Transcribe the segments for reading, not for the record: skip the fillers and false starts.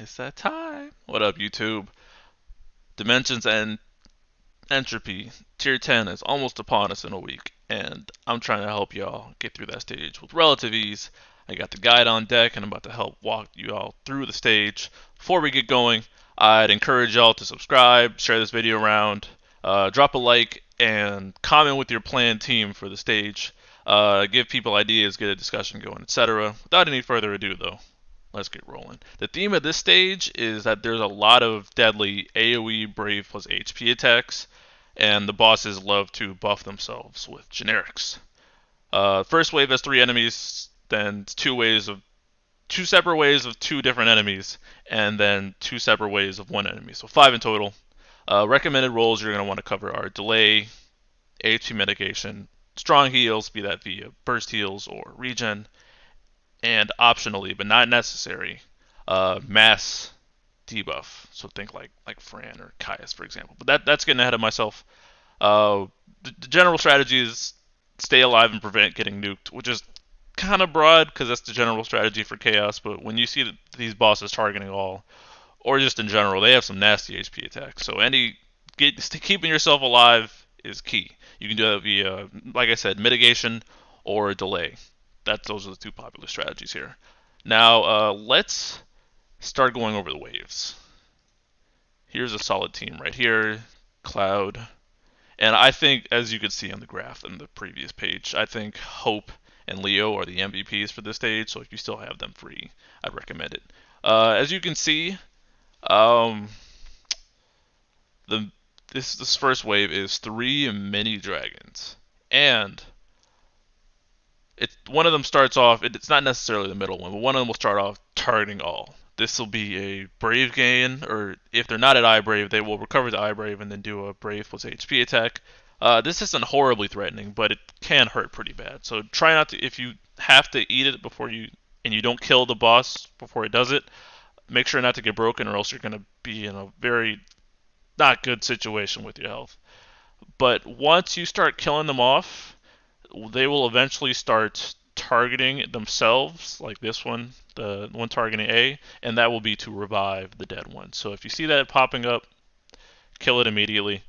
It's that time. What up, YouTube? Dimensions and Entropy Tier 10 is almost upon us in a week, and I'm trying to help y'all get through that stage with relative ease. I got the guide on deck, and I'm about to help walk you all through the stage. Before we get going, I'd encourage y'all to subscribe, share this video around, drop a like, and comment with your planned team for the stage. Give people ideas, get a discussion going, etc. Without any further ado, though, let's get rolling. The theme of this stage is that there's a lot of deadly AoE Brave plus HP attacks, and the bosses love to buff themselves with generics. First wave has 3 enemies, then two separate waves of 2 different enemies, and then 2 separate waves of 1 enemy. So 5 in total. Recommended roles you're going to want to cover are delay, HP mitigation, strong heals, be that via burst heals or regen, and optionally, but not necessary, mass debuff. So think like Fran or Caius, for example. But that's getting ahead of myself. The general strategy is stay alive and prevent getting nuked, which is kind of broad because that's the general strategy for Chaos. But when you see these bosses targeting all, or just in general, they have some nasty HP attacks. So keeping yourself alive is key. You can do that via, like I said, mitigation or delay. Those are the 2 popular strategies here. Now let's start going over the waves. Here's a solid team right here, Cloud, and I think, as you could see on the graph in the previous page, I think Hope and Leo are the MVPs for this stage. So if you still have them free, I'd recommend it. As you can see, this first wave is 3 mini dragons, and one of them starts off. It's not necessarily the middle one, but one of them will start off targeting all. This will be a Brave gain, or if they're not at eye Brave, they will recover the eye Brave and then do a Brave plus HP attack. This isn't horribly threatening, but it can hurt pretty bad. So try not to. If you have to eat it and you don't kill the boss before it does it, make sure not to get broken, or else you're going to be in a very not good situation with your health. But once you start killing them off, they will eventually start targeting themselves, like this one, the one targeting A, and that will be to revive the dead one. So if you see that popping up, kill it immediately.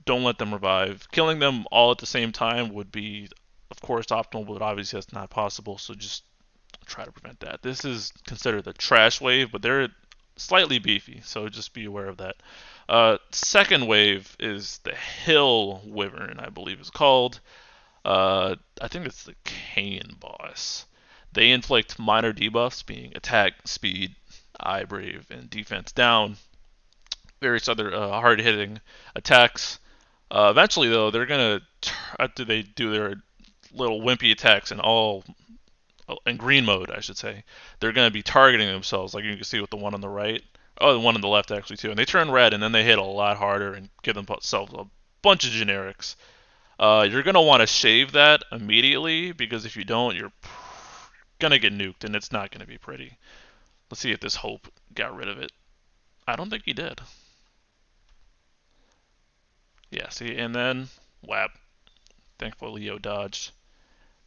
Don't let them revive. Killing them all at the same time would be, of course, optimal, but obviously that's not possible, so just try to prevent that. This is considered the trash wave, but they're slightly beefy, so just be aware of that. Second wave is the Hill Wyvern, I believe it's called. I think it's the Cain boss. They inflict minor debuffs, being attack, speed, eye brave, and defense down. Various other hard-hitting attacks. Eventually, though, they're gonna after they do their little wimpy attacks in green mode, I should say, they're gonna be targeting themselves, like you can see with the one on the right. Oh, the one on the left actually too. And they turn red, and then they hit a lot harder and give themselves a bunch of generics. You're going to want to shave that immediately, because if you don't, you're going to get nuked, and it's not going to be pretty. Let's see if this Hope got rid of it. I don't think he did. Yeah, see, and then, whap. Thankfully, Leo dodged.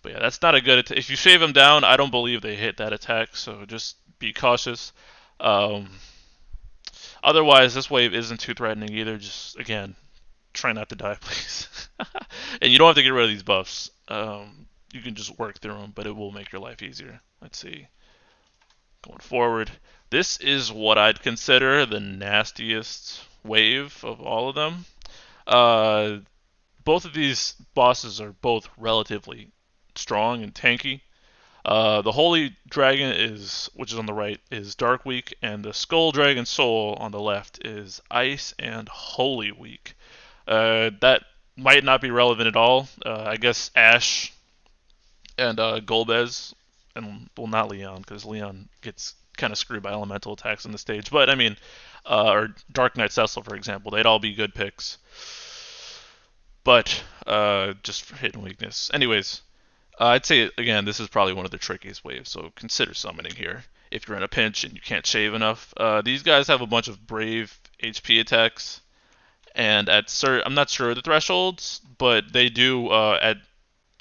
But yeah, that's not a good attack. If you shave them down, I don't believe they hit that attack, so just be cautious. Otherwise, this wave isn't too threatening either. Just, again, try not to die, please. And you don't have to get rid of these buffs. You can just work through them, but it will make your life easier. Let's see. Going forward, this is what I'd consider the nastiest wave of all of them. Both of these bosses are both relatively strong and tanky. The Holy Dragon which is on the right, is Dark Weak, and the Skull Dragon Soul on the left is Ice and Holy Weak. That might not be relevant at all. I guess Ash and Golbez, and well, not Leon, because Leon gets kind of screwed by elemental attacks on the stage. But I mean, or Dark Knight Cecil, for example, they'd all be good picks. But just for hit and weakness. Anyways, I'd say again, this is probably one of the trickiest waves, so consider summoning here if you're in a pinch and you can't shave enough. These guys have a bunch of Brave HP attacks. And I'm not sure the thresholds, but they do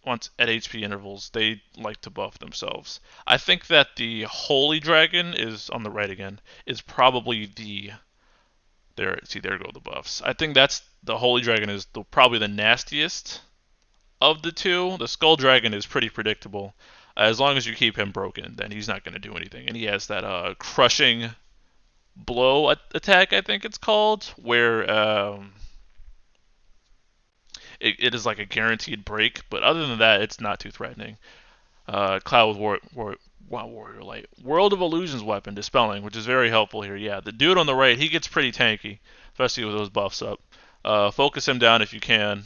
once at HP intervals, they like to buff themselves. I think that the Holy Dragon is on the right again, is probably the there. See, there go the buffs. I think that's the Holy Dragon is probably the nastiest of the two. The Skull Dragon is pretty predictable. As long as you keep him broken, then he's not going to do anything. And he has that crushing blow attack, I think it's called, where it is like a guaranteed break. But other than that, it's not too threatening. Cloud Warrior Light. World of Illusions weapon, Dispelling, which is very helpful here. Yeah, the dude on the right, he gets pretty tanky, especially with those buffs up. Focus him down if you can.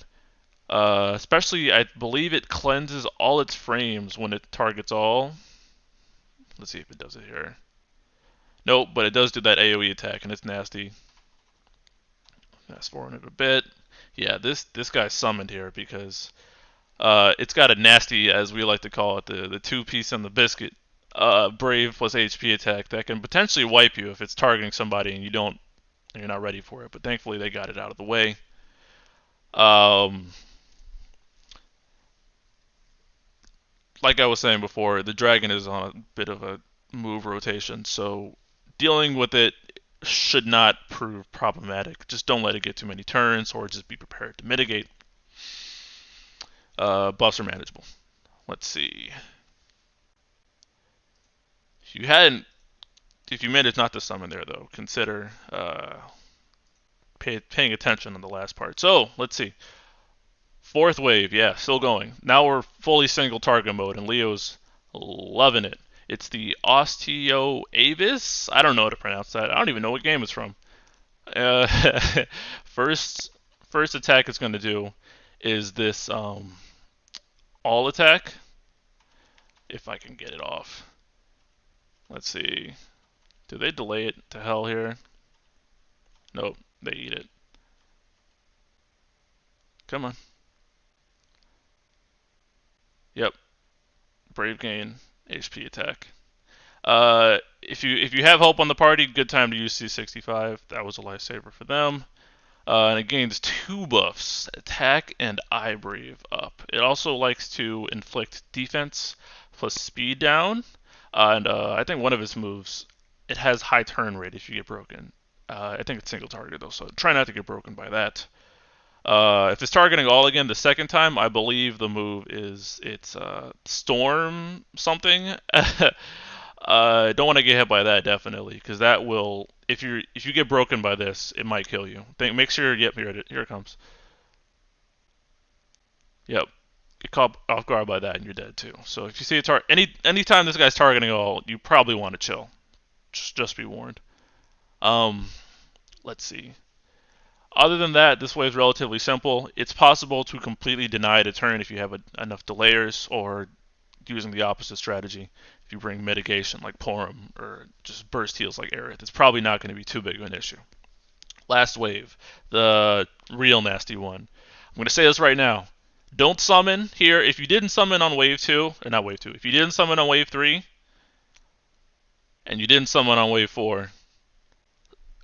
Especially, I believe it cleanses all its frames when it targets all. Let's see if it does it here. Nope, but it does do that AoE attack, and it's nasty. Fast forward it a bit. Yeah, this guy's summoned here because it's got a nasty, as we like to call it, the two-piece and the biscuit Brave plus HP attack that can potentially wipe you if it's targeting somebody and you're not ready for it. But thankfully they got it out of the way. Like I was saying before, the dragon is on a bit of a move rotation, so dealing with it should not prove problematic. Just don't let it get too many turns, or just be prepared to mitigate. Buffs are manageable. Let's see. If you managed not to summon there though, consider paying attention on the last part. So let's see. Fourth wave, yeah, still going. Now we're fully single target mode, and Leo's loving it. It's the Osteo Avis. I don't know how to pronounce that. I don't even know what game it's from. Uh, first attack it's going to do is this all attack. If I can get it off. Let's see. Do they delay it to hell here? Nope, they eat it. Come on. Yep. Brave gain, HP attack. If you have hope on the party, good time to use C65. That was a lifesaver for them. And it gains 2 buffs, attack and eye brave up. It also likes to inflict defense plus speed down. And I think one of its moves, it has high turn rate if you get broken. I think it's single target though, so try not to get broken by that. If it's targeting all again the second time, I believe the move is it's storm something. Don't want to get hit by that definitely, because that will if you get broken by this, it might kill you. Make sure. Yep, here it comes. Yep, get caught off guard by that and you're dead too. So if you see a anytime this guy's targeting all, you probably want to chill. Just be warned. Let's see. Other than that, this way is relatively simple. It's possible to completely deny a turn if you have enough delayers, or using the opposite strategy if you bring mitigation like Porum, or just burst heals like Aerith. It's probably not going to be too big of an issue. Last wave, the real nasty one. I'm going to say this right now. Don't summon here. If you didn't summon on wave 2, or not wave 2, if you didn't summon on wave 3, and you didn't summon on wave 4,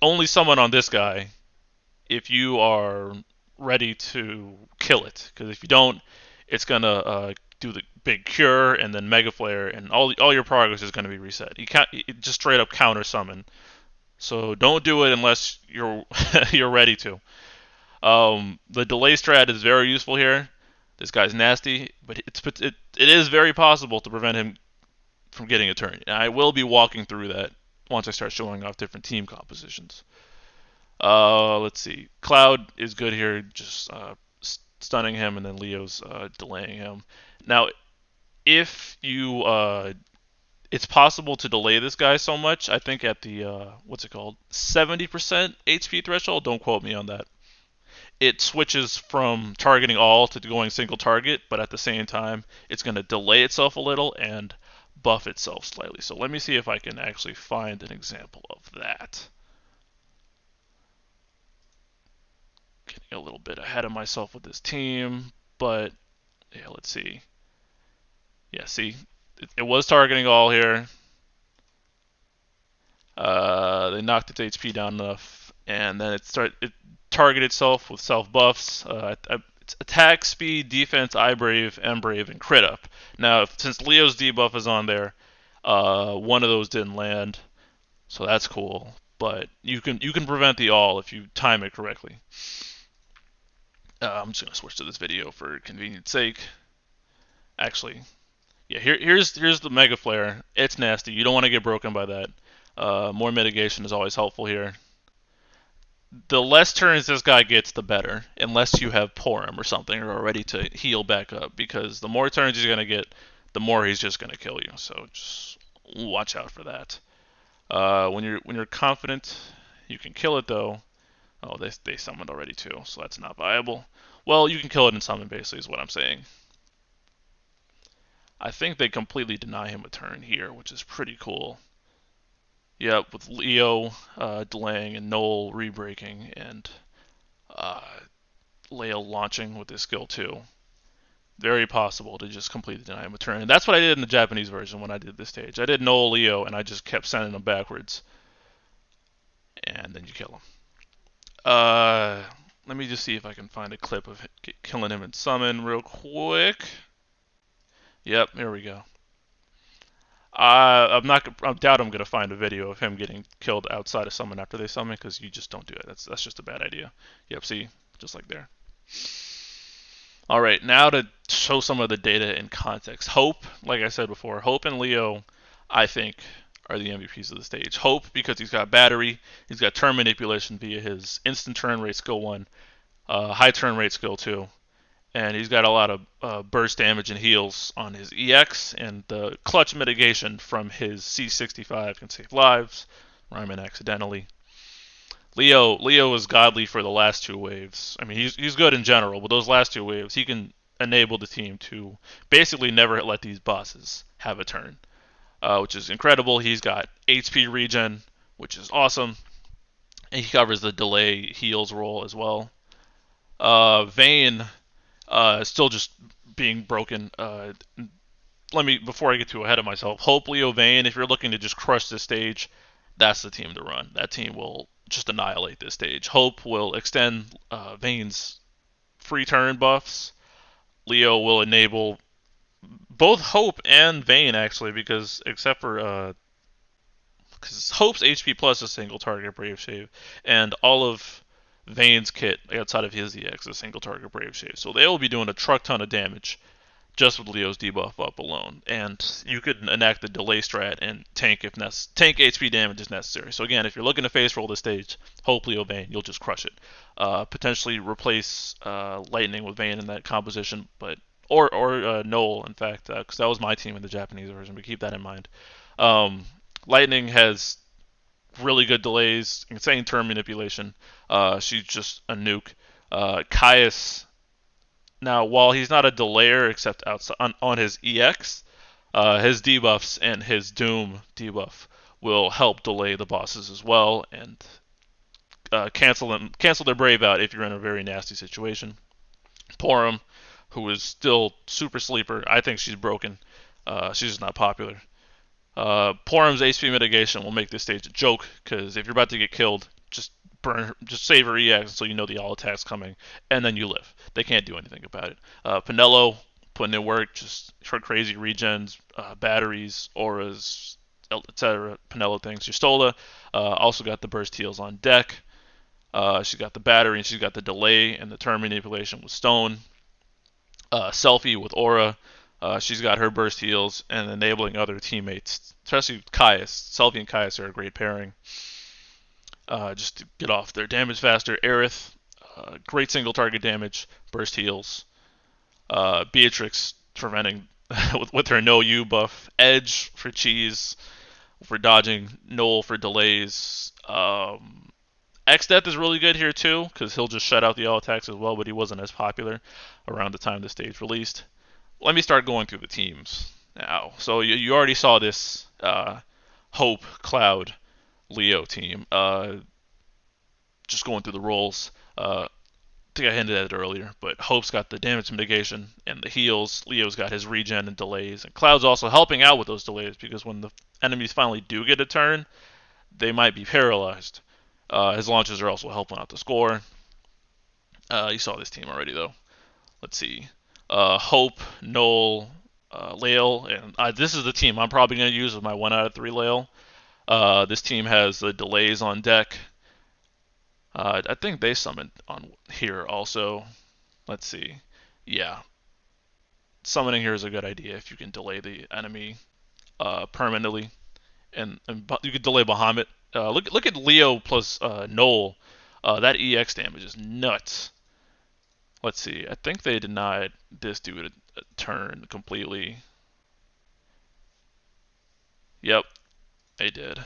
only summon on this guy if you are ready to kill it. Because if you don't, it's going to do the big cure and then Mega Flare, and all your progress is going to be reset. You can't just straight up counter summon. So don't do it unless you're you're ready to. The delay strat is very useful here. This guy's nasty, but it is very possible to prevent him from getting a turn. And I will be walking through that once I start showing off different team compositions. Let's see. Cloud is good here, just stunning him, and then Leo's delaying him. Now, if you it's possible to delay this guy so much. I think at the what's it called, 70% HP threshold. Don't quote me on that. It switches from targeting all to going single target, but at the same time, it's going to delay itself a little and buff itself slightly. So let me see if I can actually find an example of that. Getting a little bit ahead of myself with this team, but yeah, let's see. Yeah, see, it was targeting all here. They knocked its HP down enough, and then it targeted itself with self buffs. attack, speed, defense, eye brave, M brave, and crit up. Now, since Leo's debuff is on there, one of those didn't land, so that's cool. But you can prevent the all if you time it correctly. I'm just gonna switch to this video for convenience sake. Actually, yeah, here's the Mega Flare. It's nasty. You don't want to get broken by that. More mitigation is always helpful here. The less turns this guy gets, the better, unless you have Porum or something or are ready to heal back up, because the more turns he's going to get, the more he's just going to kill you. So just watch out for that. When you're confident, you can kill it though. Oh, they summoned already too, so that's not viable. Well, you can kill it in summon basically is what I'm saying. I think they completely deny him a turn here, which is pretty cool. Yep, with Leo delaying and Noel re-breaking and Leo launching with his skill too. Very possible to just completely deny him a turn. And that's what I did in the Japanese version when I did this stage. I did Noel Leo and I just kept sending them backwards. And then you kill him. Let me just see if I can find a clip of killing him in summon real quick. Yep, here we go. I doubt I'm gonna find a video of him getting killed outside of summon after they summon, because you just don't do it. That's just a bad idea. Yep, see, just like there. All right, now to show some of the data in context. Hope, like I said before, Hope and Leo, I think, are the MVPs of the stage. Hope because he's got battery, he's got turn manipulation via his instant turn rate skill 1, high turn rate skill 2, and he's got a lot of burst damage and heals on his EX, and the clutch mitigation from his C65 can save lives, rhyming accidentally. Leo is godly for the last 2 waves. I mean, he's good in general, but those last 2 waves, he can enable the team to basically never let these bosses have a turn, which is incredible. He's got HP regen, which is awesome, and he covers the delay heals role as well. Vayne still just being broken. Before I get too ahead of myself, Hope, Leo, Vayne, if you're looking to just crush this stage, that's the team to run. That team will just annihilate this stage. Hope will extend Vayne's free turn buffs. Leo will enable both Hope and Vayne, actually, because except for because Hope's HP plus is single target Brave Shave, and all of Vayne's kit outside of his EX is single target Brave Shave. So they will be doing a truck ton of damage just with Leo's debuff up alone. And you could enact the delay strat and tank HP damage if necessary. So again, if you're looking to face roll this stage, Hope, Leo, Vayne, you'll just crush it. Potentially replace Lightning with Vayne in that composition, but or Noel, in fact, because that was my team in the Japanese version, but keep that in mind. Lightning has really good delays, insane turn manipulation. She's just a nuke. Caius, now while he's not a delayer except outside on his EX, his debuffs and his Doom debuff will help delay the bosses as well and cancel their brave out if you're in a very nasty situation. Porum, who is still super sleeper, I think she's broken. She's just not popular. Porum's HP mitigation will make this stage a joke, because if you're about to get killed, just save her EX until you know the all attack's coming, and then you live. They can't do anything about it. Pinello, putting in work, just for crazy regens, batteries, auras, etc. Pinello things. Justola also got the burst heals on deck. She's got the battery, and she's got the delay and the turn manipulation with Stone. Selfie with Aura. She's got her burst heals and enabling other teammates, especially Caius. Selfie and Caius are a great pairing. Just to get off their damage faster. Aerith, great single target damage, burst heals. Beatrix preventing with her no U buff. Edge for cheese, for dodging. Noel for delays. X-Death is really good here too, because he'll just shut out the all attacks as well, but he wasn't as popular around the time the stage released. Let me start going through the teams now. So you already saw this Hope, Cloud, Leo team. Just going through the roles. I think I hinted at it earlier, but Hope's got the damage mitigation and the heals. Leo's got his regen and delays, and Cloud's also helping out with those delays, because when the enemies finally do get a turn, they might be paralyzed. His launches are also helping out the score. You saw this team already though. let's see, Hope, Noel, Lael, and this is the team I'm probably going to use with my 1 out of 3 Lael. This team has the delays on deck. I think they summoned on here also. Let's see. Yeah, summoning here is a good idea if you can delay the enemy permanently, and you could delay Bahamut. Look at Leo plus Noel. That EX damage is nuts. Let's see. I think they denied this dude a turn completely. Yep, they did.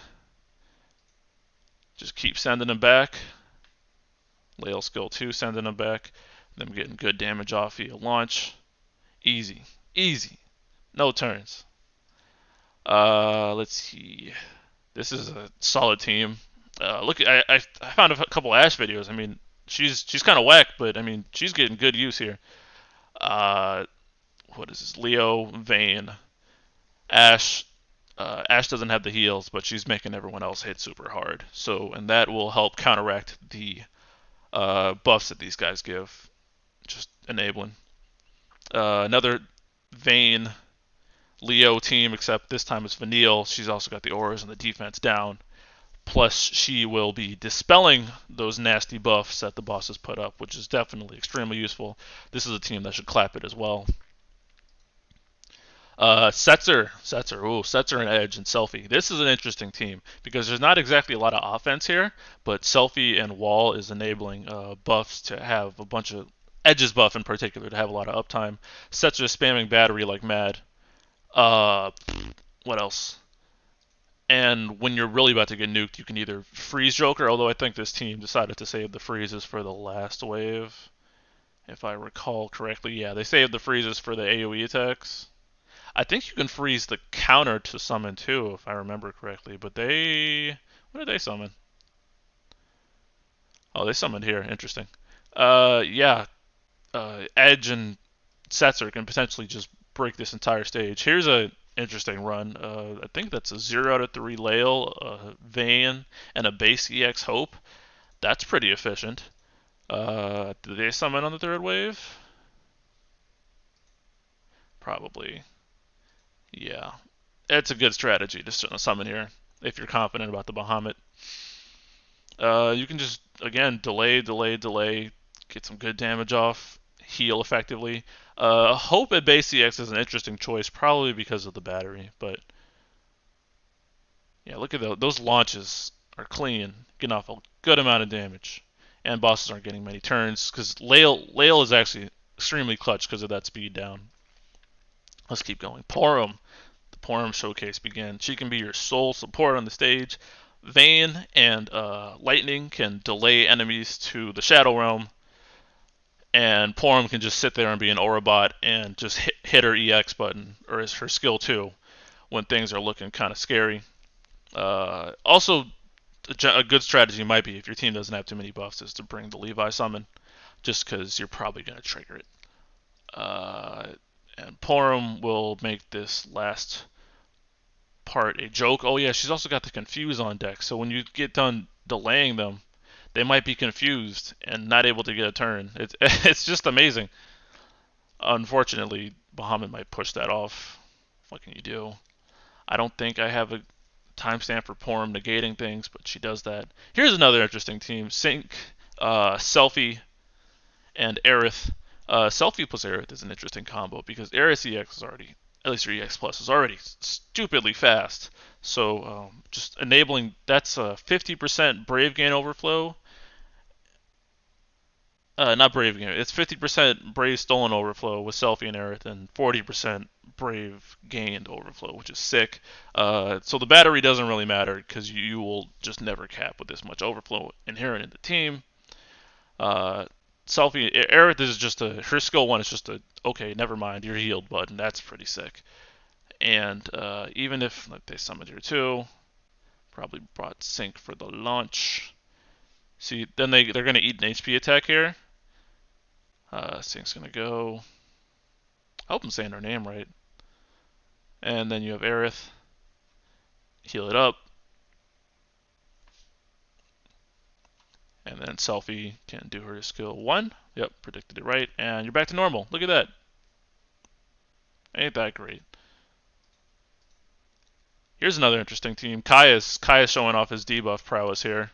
Just keep sending them back. Lael skill 2 sending them back. Them getting good damage off via launch. Easy. Easy. No turns. Let's see. This is a solid team. Look, I found a couple Ash videos. I mean, she's kind of whack, but I mean, she's getting good use here. Uh, what is this? Leo, Vayne, Ash. Ash doesn't have the heals, but she's making everyone else hit super hard. So, and that will help counteract the buffs that these guys give. Just enabling. Another Vayne Leo team, except this time it's Vanille. She's also got the auras and the defense down. Plus, she will be dispelling those nasty buffs that the bosses put up, which is definitely extremely useful. This is a team that should clap it as well. Setzer and Edge and Selfie. This is an interesting team because there's not exactly a lot of offense here, but Selfie and Wall is enabling buffs to have a bunch of Edge's buff in particular to have a lot of uptime. Setzer spamming battery like mad. Uh, what else? And when you're really about to get nuked, you can either freeze Joker, although I think this team decided to save the freezes for the last wave. If I recall correctly, yeah, they saved the freezes for the AoE attacks. I think you can freeze the counter to summon too, if I remember correctly. But they, what did they summon? Oh, they summoned here. Interesting. Yeah. Edge and Setzer can potentially just break this entire stage. Here's a interesting run. I think that's a 0 out of 3 Lael, Vayne, and a base EX Hope. That's pretty efficient. Did they summon on the third wave? Probably. Yeah. It's a good strategy to summon here if you're confident about the Bahamut. You can just, again, delay, get some good damage off, heal effectively. Hope at base EX is an interesting choice, probably because of the battery, but yeah, look at those launches are clean, getting off a good amount of damage, and bosses aren't getting many turns because Lael is actually extremely clutch because of that speed down. Let's keep going. Porum, the Porum showcase begins. She can be your sole support on the stage. Vayne and Lightning can delay enemies to the Shadow Realm, and Porum can just sit there and be an Aura bot and just hit her EX button, or her skill 2, when things are looking kind of scary. Also, a good strategy might be, if your team doesn't have too many buffs, is to bring the Levi summon, just because you're probably going to trigger it. And Porum will make this last part a joke. Oh yeah, she's also got the confuse on deck, so when you get done delaying them, they might be confused and not able to get a turn. It's just amazing. Unfortunately, Bahamut might push that off. What can you do? I don't think I have a timestamp for Porum negating things, but she does that. Here's another interesting team: Sync, Selfie, and Aerith. Selfie plus Aerith is an interesting combo because Aerith EX is already, at least her EX Plus is already stupidly fast. So just enabling, that's a 50% Brave Gain Overflow. Not Brave Gain, it's 50% Brave Stolen Overflow with Selfie and Aerith, and 40% Brave Gained Overflow, which is sick. So the battery doesn't really matter because you will just never cap with this much overflow inherent in the team. Selfie, Aerith is just her skill 1 is just a, okay, never mind, you're healed button. That's pretty sick. And even if like they summoned her too, probably brought Sync for the launch. See, then they're going to eat an HP attack here. Sync's going to go. I hope I'm saying her name right. And then you have Aerith. Heal it up. And then Selfie can do her skill 1. Yep, predicted it right. And you're back to normal. Look at that. Ain't that great? Here's another interesting team. Kai's showing off his debuff prowess here.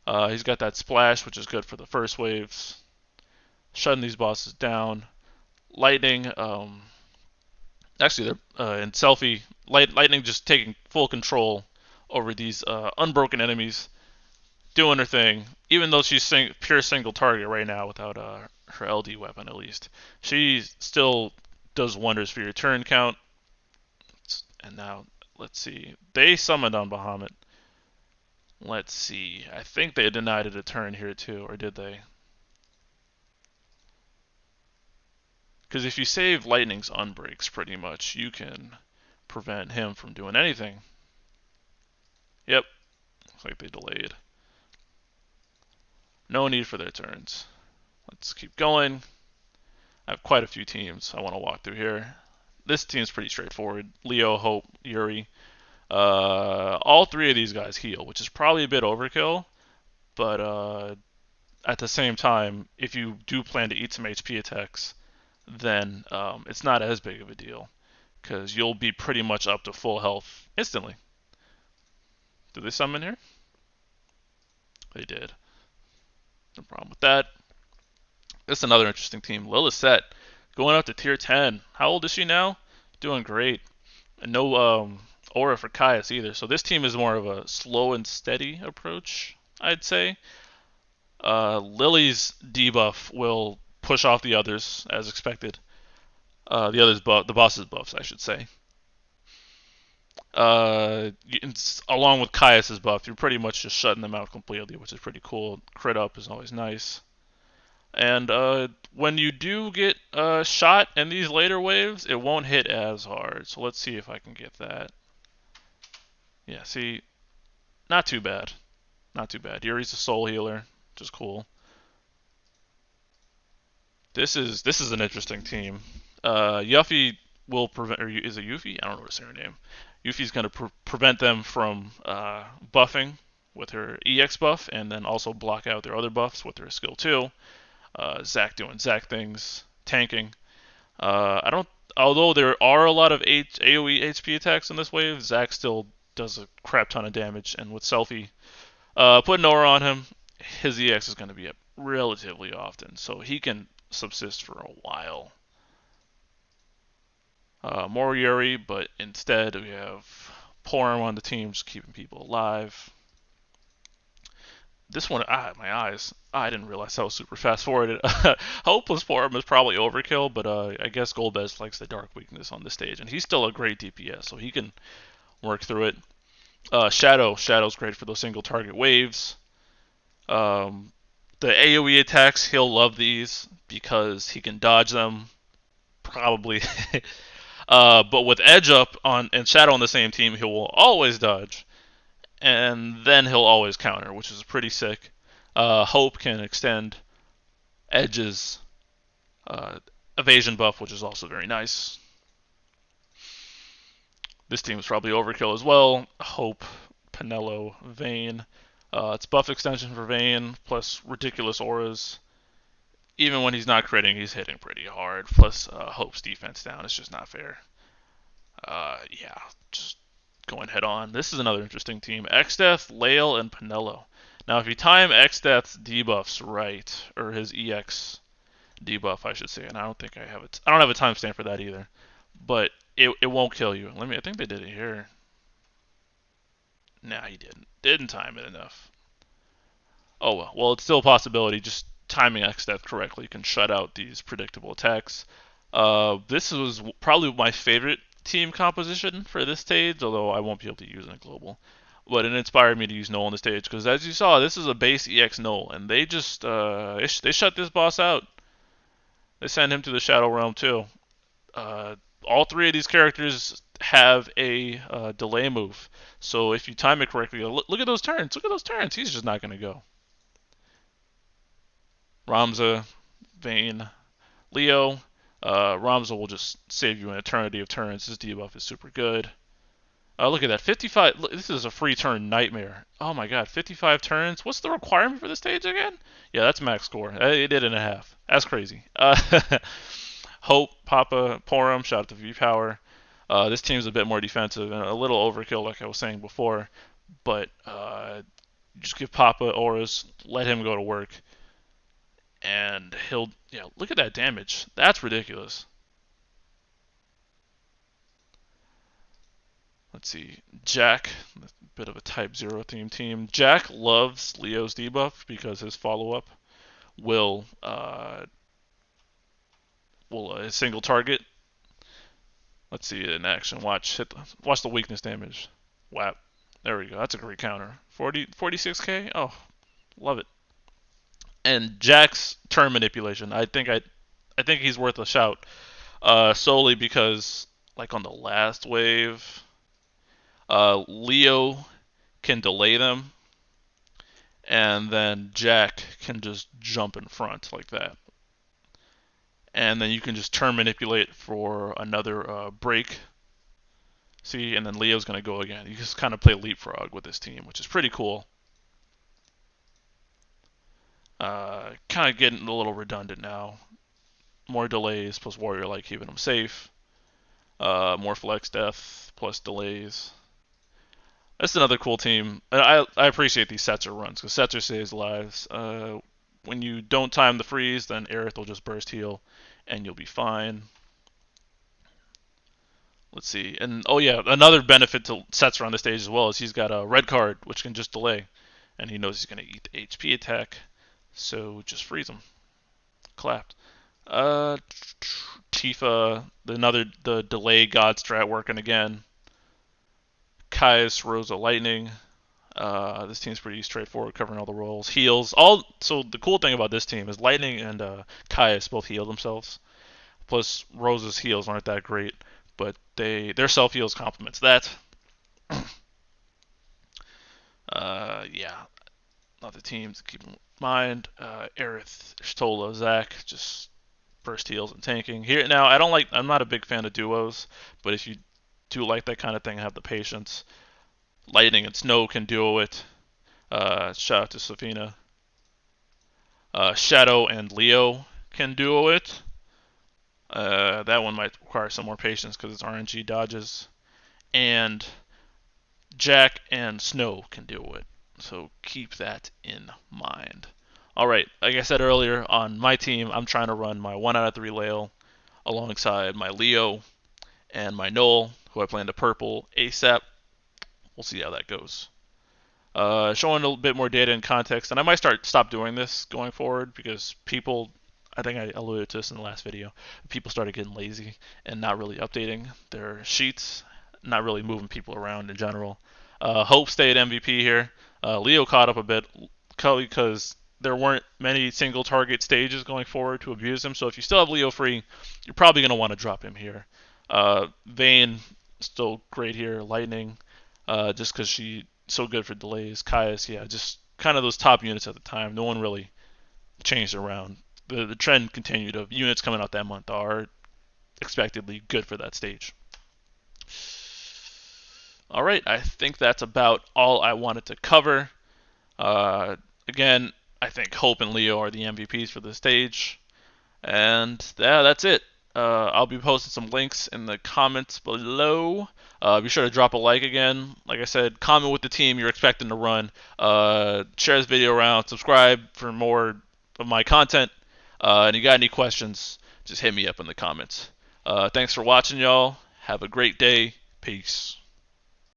He's got that splash, which is good for the first waves. Shutting these bosses down. Lightning, actually, they're in Selfie, Lightning just taking full control over these unbroken enemies, doing her thing. Even though she's pure single target right now without her LD weapon, at least, she still does wonders for your turn count. And now, let's see. They summoned on Bahamut. Let's see. I think they denied it a turn here too, or did they? Because if you save Lightning's unbreaks, pretty much, you can prevent him from doing anything. Yep. Looks like they delayed. No need for their turns. Let's keep going. I have quite a few teams I want to walk through here. This team's pretty straightforward. Leo, Hope, Yuri. All three of these guys heal, which is probably a bit overkill, but at the same time, if you do plan to eat some HP attacks, then it's not as big of a deal, because you'll be pretty much up to full health instantly. Did they summon here? They did. No problem with that. This is another interesting team. Lilithset, going up to tier 10. How old is she now? Doing great. And no aura for Caius either. So this team is more of a slow and steady approach, I'd say. Lily's debuff will push off the others, as expected. The boss's buffs, I should say. Along with Caius's buff, you're pretty much just shutting them out completely, which is pretty cool. Crit up is always nice. And when you do get shot in these later waves, it won't hit as hard. So let's see if I can get that. Yeah, see, not too bad. Not too bad. Yuri's a soul healer, which is cool. This is an interesting team. Yuffie will prevent, or is it Yuffie? I don't know what's her name. Yuffie's going to prevent them from buffing with her EX buff, and then also block out their other buffs with her skill 2. Zac doing Zac things, tanking. I don't. Although there are a lot of AOE HP attacks in this wave, Zac still does a crap ton of damage, and with Selfie, putting Nora on him, his EX is going to be up relatively often, so he can subsist for a while. More Yuri, but instead we have Porum on the team, just keeping people alive. This one, my eyes. I didn't realize I was super fast forwarded. Hopeless Porum is probably overkill, but I guess Golbez likes the dark weakness on this stage, and he's still a great DPS, so he can work through it. Shadow's great for those single target waves. The AoE attacks, he'll love these because he can dodge them, probably. But with Edge up and Shadow on the same team, he will always dodge, and then he'll always counter, which is pretty sick. Hope can extend Edge's evasion buff, which is also very nice. This team is probably overkill as well. Hope, Penelo, Vayne. It's buff extension for Vayne, plus ridiculous auras. Even when he's not critting, he's hitting pretty hard. Plus Hope's defense down. It's just not fair. Yeah, just going head on. This is another interesting team. Xdeath, Lael, and Penelo. Now, if you time Xdeath's debuffs right, or his EX debuff, I should say, and I don't think I have it. I don't have a timestamp for that either, but it won't kill you. I think they did it here. Nah, he didn't. Didn't time it enough. Oh well. Well, it's still a possibility. Just timing Xdeath correctly can shut out these predictable attacks. This was probably my favorite team composition for this stage, although I won't be able to use it in global. But it inspired me to use Null on the stage, because as you saw, this is a base EX Null, and they just they shut this boss out. They send him to the Shadow Realm too. All three of these characters have a delay move, so if you time it correctly, look at those turns. Look at those turns. He's just not going to go. Ramza, Vayne, Leo. Ramza will just save you an eternity of turns. His debuff is super good. Look at that, 55. Look, this is a free turn nightmare. Oh my god, 55 turns. What's the requirement for the stage again? Yeah, that's max score. It did in a half. That's crazy. Hope, Papa, Porum, shout out to V Power. This team's a bit more defensive and a little overkill, like I was saying before. But just give Papa auras, let him go to work, and he'll. Yeah, look at that damage. That's ridiculous. Let's see, Jack, a bit of a Type 0 theme team. Jack loves Leo's debuff because his follow-up will a single target. Let's see it in action. Watch the weakness damage. Whap. There we go. That's a great counter. 46k. Oh, love it. And Jack's turn manipulation. I think he's worth a shout. Solely because like on the last wave, Leo can delay them, and then Jack can just jump in front like that. And then you can just turn manipulate for another break. See, and then Leo's going to go again. You just kind of play leapfrog with this team, which is pretty cool. Kind of getting a little redundant now. More delays plus warrior like keeping them safe. More flex death plus delays. That's another cool team. I appreciate these Setzer runs because Setzer saves lives. When you don't time the freeze, then Aerith will just burst heal, and you'll be fine. Let's see. And oh yeah, another benefit to Setzer on this stage as well is he's got a red card, which can just delay, and he knows he's going to eat the HP attack, so just freeze him. Clapped. Tifa, the delay god strat working again. Caius, Rosa, Lightning. This team's pretty straightforward, covering all the roles. Heals. So the cool thing about this team is Lightning and Caius both heal themselves. Plus Rosa's heals aren't that great, but their self heals complements that. Yeah, not the teams to keep in mind. Aerith, Shtola, Zac, just burst heals and tanking. Here now, I'm not a big fan of duos, but if you do like that kind of thing, have the patience. Lightning and Snow can duo it. Shout out to Safina. Shadow and Leo can duo it. That one might require some more patience because it's RNG dodges. And Jack and Snow can duo it. So keep that in mind. Alright, like I said earlier, on my team, I'm trying to run my 1 out of 3 Lael alongside my Leo and my Null, who I plan to purple ASAP. We'll see how that goes. Showing a little bit more data and context, and I might stop doing this going forward because people, I think I alluded to this in the last video, people started getting lazy and not really updating their sheets, not really moving people around in general. Hope stayed MVP here. Leo caught up a bit because there weren't many single target stages going forward to abuse him, so if you still have Leo free, you're probably going to want to drop him here. Vayne, still great here. Lightning, just because she's so good for delays. Caius, yeah, just kind of those top units at the time. No one really changed around. The trend continued of units coming out that month are expectedly good for that stage. Alright, I think that's about all I wanted to cover. Again, I think Hope and Leo are the MVPs for the stage. And yeah, that's it. I'll be posting some links in the comments below. Be sure to drop a like again. Like I said, comment with the team you're expecting to run. Share this video around. Subscribe for more of my content. And you got any questions, just hit me up in the comments. Thanks for watching, y'all. Have a great day. Peace.